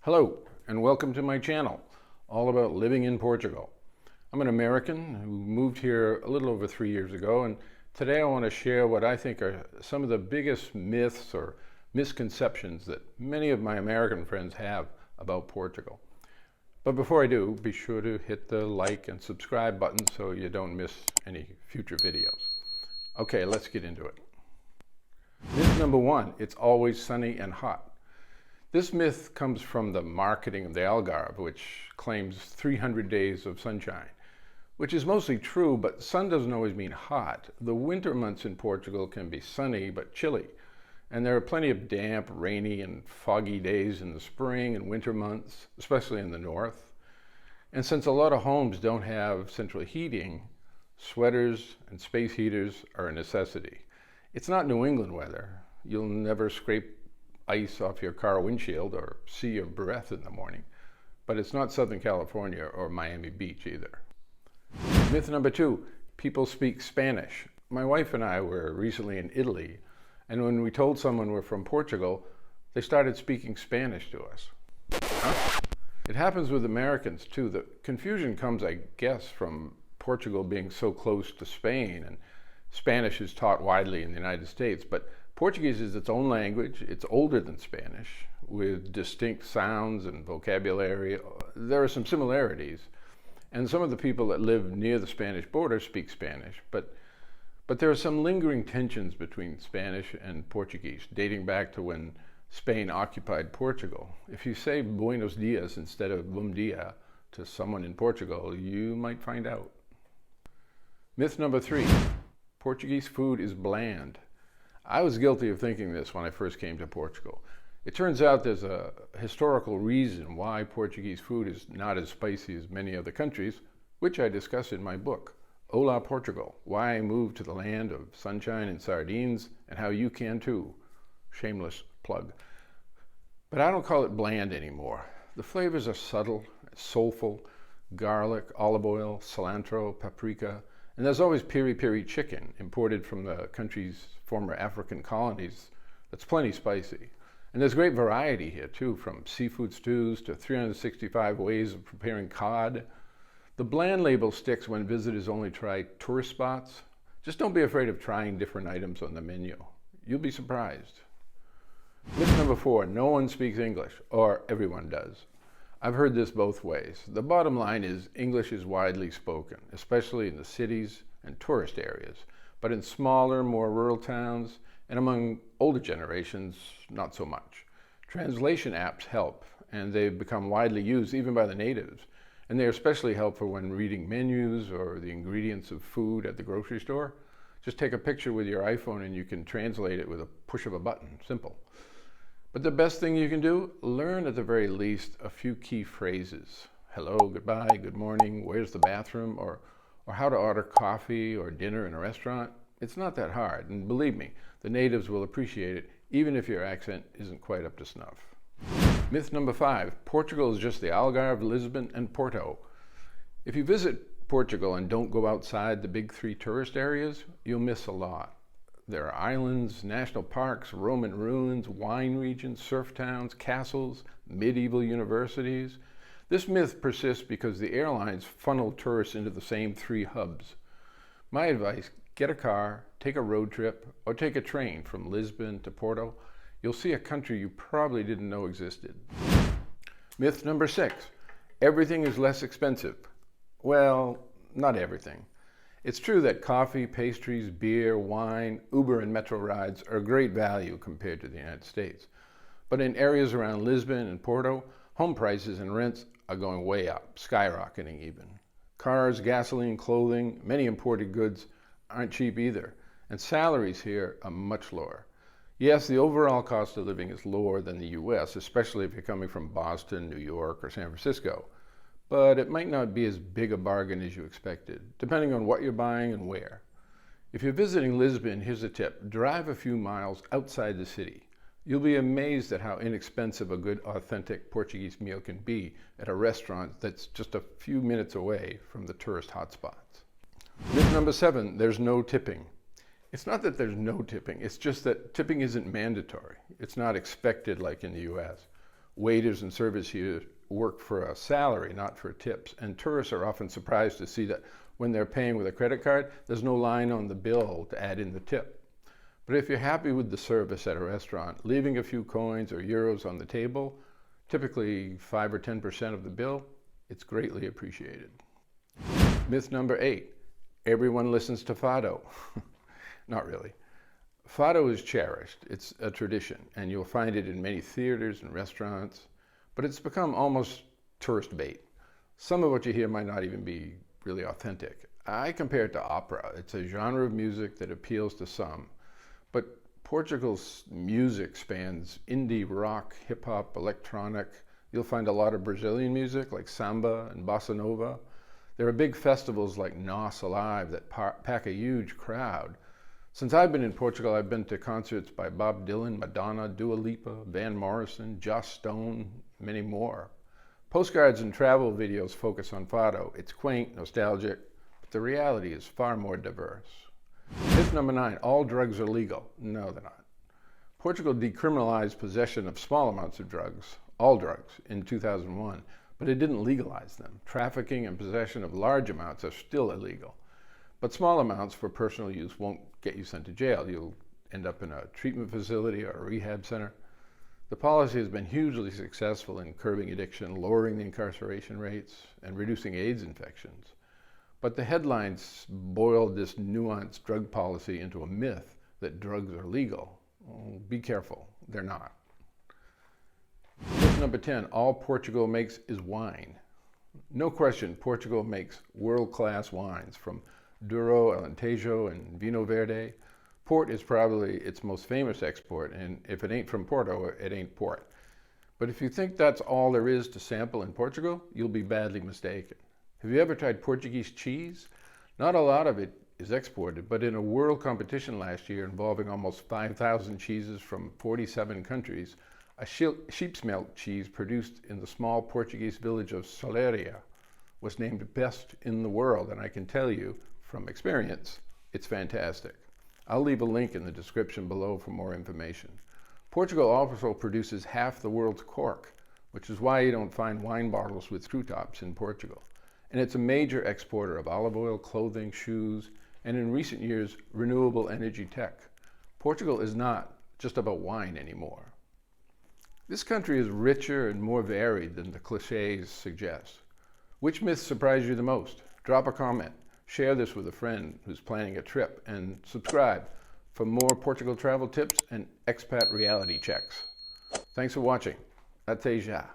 Hello, and welcome to my channel, all about living in Portugal. I'm an American who moved here a little over 3 years ago, and today I want to share what I think are some of the biggest myths or misconceptions that many of my American friends have about Portugal. But before I do, be sure to hit the like and subscribe button so you don't miss any future videos. Okay, let's get into it. Myth number one, it's always sunny and hot. This myth comes from the marketing of the Algarve, which claims 300 days of sunshine, which is mostly true, but sun doesn't always mean hot. The winter months in Portugal can be sunny but chilly, and there are plenty of damp, rainy, and foggy days in the spring and winter months, especially in the north. And since a lot of homes don't have central heating, sweaters and space heaters are a necessity. It's not New England weather. You'll never scrape ice off your car windshield or see your breath in the morning. But it's not Southern California or Miami Beach either. Myth number two, people speak Spanish. My wife and I were recently in Italy, and when we told someone we're from Portugal, they started speaking Spanish to us. Huh? It happens with Americans too. The confusion comes, I guess, from Portugal being so close to Spain, and Spanish is taught widely in the United States, but Portuguese is its own language. It's older than Spanish, with distinct sounds and vocabulary. There are some similarities, and some of the people that live near the Spanish border speak Spanish, but there are some lingering tensions between Spanish and Portuguese, dating back to when Spain occupied Portugal. If you say buenos dias instead of bom dia to someone in Portugal, you might find out. Myth number three, Portuguese food is bland. I was guilty of thinking this when I first came to Portugal. It turns out there's a historical reason why Portuguese food is not as spicy as many other countries, which I discuss in my book, Olá Portugal, Why I Moved to the Land of Sunshine and Sardines, and How You Can Too. Shameless plug. But I don't call it bland anymore. The flavors are subtle, soulful, garlic, olive oil, cilantro, paprika, and there's always piri-piri chicken, imported from the country's former African colonies. That's plenty spicy. And there's great variety here too, from seafood stews to 365 ways of preparing cod. The bland label sticks when visitors only try tourist spots. Just don't be afraid of trying different items on the menu. You'll be surprised. Myth number four, no one speaks English, or everyone does. I've heard this both ways. The bottom line is English is widely spoken, especially in the cities and tourist areas, but in smaller, more rural towns and among older generations, not so much. Translation apps help, and they've become widely used even by the natives, and they're especially helpful when reading menus or the ingredients of food at the grocery store. Just take a picture with your iPhone and you can translate it with a push of a button. Simple. But the best thing you can do, learn at the very least a few key phrases. Hello, goodbye, good morning, where's the bathroom, or how to order coffee or dinner in a restaurant. It's not that hard, and believe me, the natives will appreciate it, even if your accent isn't quite up to snuff. Myth number five, Portugal is just the Algarve, Lisbon, and Porto. If you visit Portugal and don't go outside the big three tourist areas, you'll miss a lot. There are islands, national parks, Roman ruins, wine regions, surf towns, castles, medieval universities. This myth persists because the airlines funnel tourists into the same three hubs. My advice, get a car, take a road trip, or take a train from Lisbon to Porto. You'll see a country you probably didn't know existed. Myth number six, everything is less expensive. Well, not everything. It's true that coffee, pastries, beer, wine, Uber, and metro rides are great value compared to the United States. But in areas around Lisbon and Porto, home prices and rents are going way up, skyrocketing even. Cars, gasoline, clothing, many imported goods aren't cheap either, and salaries here are much lower. Yes, the overall cost of living is lower than the US, especially if you're coming from Boston, New York, or San Francisco. But it might not be as big a bargain as you expected, depending on what you're buying and where. If you're visiting Lisbon, here's a tip. Drive a few miles outside the city. You'll be amazed at how inexpensive a good, authentic Portuguese meal can be at a restaurant that's just a few minutes away from the tourist hotspots. Myth number seven, there's no tipping. It's not that there's no tipping, it's just that tipping isn't mandatory. It's not expected like in the US. Waiters and servers here work for a salary, not for tips, and tourists are often surprised to see that when they're paying with a credit card, there's no line on the bill to add in the tip. But if you're happy with the service at a restaurant, leaving a few coins or euros on the table, typically 5 or 10% of the bill, it's greatly appreciated. Myth number 8, everyone listens to Fado. Not really. Fado is cherished. It's a tradition, and you'll find it in many theaters and restaurants, but it's become almost tourist bait. Some of what you hear might not even be really authentic. I compare it to opera. It's a genre of music that appeals to some, but Portugal's music spans indie rock, hip-hop, electronic. You'll find a lot of Brazilian music like samba and bossa nova. There are big festivals like Nós Alive that pack a huge crowd. Since I've been in Portugal, I've been to concerts by Bob Dylan, Madonna, Dua Lipa, Van Morrison, Joss Stone, many more. Postcards and travel videos focus on Fado. It's quaint, nostalgic, but the reality is far more diverse. Myth number 9, all drugs are legal. No, they're not. Portugal decriminalized possession of small amounts of drugs, all drugs, in 2001, but it didn't legalize them. Trafficking and possession of large amounts are still illegal. But small amounts for personal use won't get you sent to jail. You'll end up in a treatment facility or a rehab center. The policy has been hugely successful in curbing addiction, lowering the incarceration rates, and reducing AIDS infections. But the headlines boiled this nuanced drug policy into a myth that drugs are legal. Well, be careful, they're not. Myth number 10, all Portugal makes is wine. No question, Portugal makes world-class wines from Douro, Alentejo, and Vinho Verde. Port is probably its most famous export, and if it ain't from Porto, it ain't port. But if you think that's all there is to sample in Portugal, you'll be badly mistaken. Have you ever tried Portuguese cheese? Not a lot of it is exported, but in a world competition last year involving almost 5,000 cheeses from 47 countries, a sheep's milk cheese produced in the small Portuguese village of Soleria was named best in the world, and I can tell you from experience, it's fantastic. I'll leave a link in the description below for more information. Portugal also produces half the world's cork, which is why you don't find wine bottles with screw tops in Portugal. And it's a major exporter of olive oil, clothing, shoes, and in recent years, renewable energy tech. Portugal is not just about wine anymore. This country is richer and more varied than the cliches suggest. Which myths surprised you the most? Drop a comment. Share this with a friend who's planning a trip, and subscribe for more Portugal travel tips and expat reality checks. Thanks for watching. Até já.